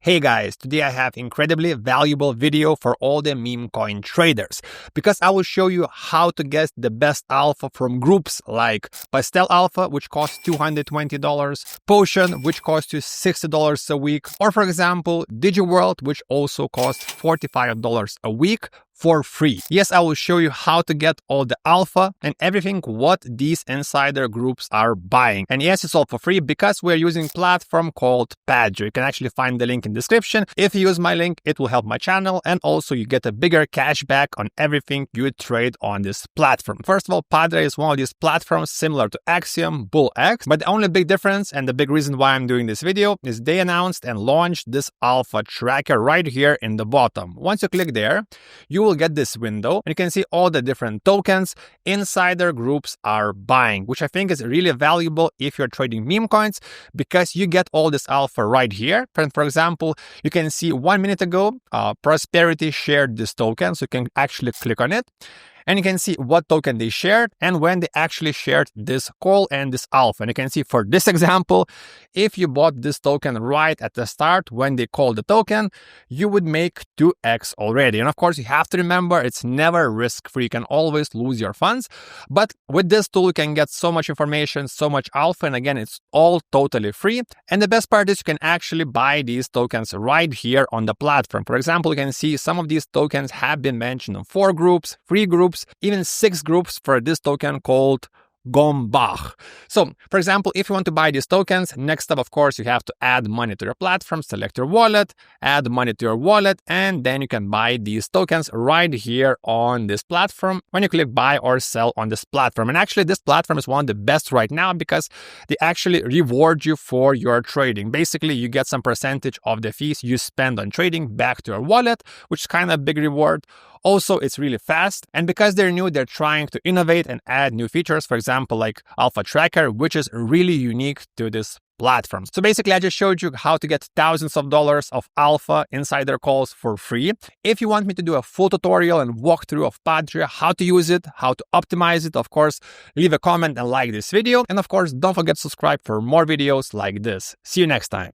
Hey guys, today I have incredibly valuable video for all the meme coin traders because I will show you how to get the best alpha from groups like Pastel Alpha, which costs $220, Potion, which costs you $60 a week, or for example, DigiWorld, which also costs $45 a week for free. Yes, I will show you how to get all the alpha and everything what these insider groups are buying. And yes, it's all for free because we're using a platform called Padre. You can actually find the link in the description. If you use my link, it will help my channel, and also you get a bigger cashback on everything you trade on this platform. First of all, Padre is one of these platforms similar to Axiom, bullx, but the only big difference and the big reason why I'm doing this video is they announced and launched this alpha tracker right here in the bottom. Once you click there, you will get this window and you can see all the different tokens insider groups are buying, which I think is really valuable if you're trading meme coins because you get all this alpha right here. For example, you can see 1 minute ago, Prosperity shared this token, so you can actually click on it. And you can see what token they shared and when they actually shared this call and this alpha. And you can see for this example, if you bought this token right at the start when they called the token, you would make 2x already. And of course, you have to remember it's never risk-free. You can always lose your funds. But with this tool, you can get so much information, so much alpha. And again, it's all totally free. And the best part is you can actually buy these tokens right here on the platform. For example, you can see some of these tokens have been mentioned in 4 groups, 3 groups, even 6 groups for this token called Gombach. So, for example, if you want to buy these tokens, next up, of course, you have to add money to your platform, select your wallet, add money to your wallet, and then you can buy these tokens right here on this platform when you click buy or sell on this platform. And actually, this platform is one of the best right now because they actually reward you for your trading. Basically, you get some percentage of the fees you spend on trading back to your wallet, which is kind of a big reward. Also, it's really fast, and because they're new, they're trying to innovate and add new features, for example, like Alpha Tracker, which is really unique to this platform. So basically, I just showed you how to get thousands of dollars of alpha insider calls for free. If you want me to do a full tutorial and walkthrough of Padre, how to use it, how to optimize it, of course, leave a comment and like this video. And of course, don't forget to subscribe for more videos like this. See you next time.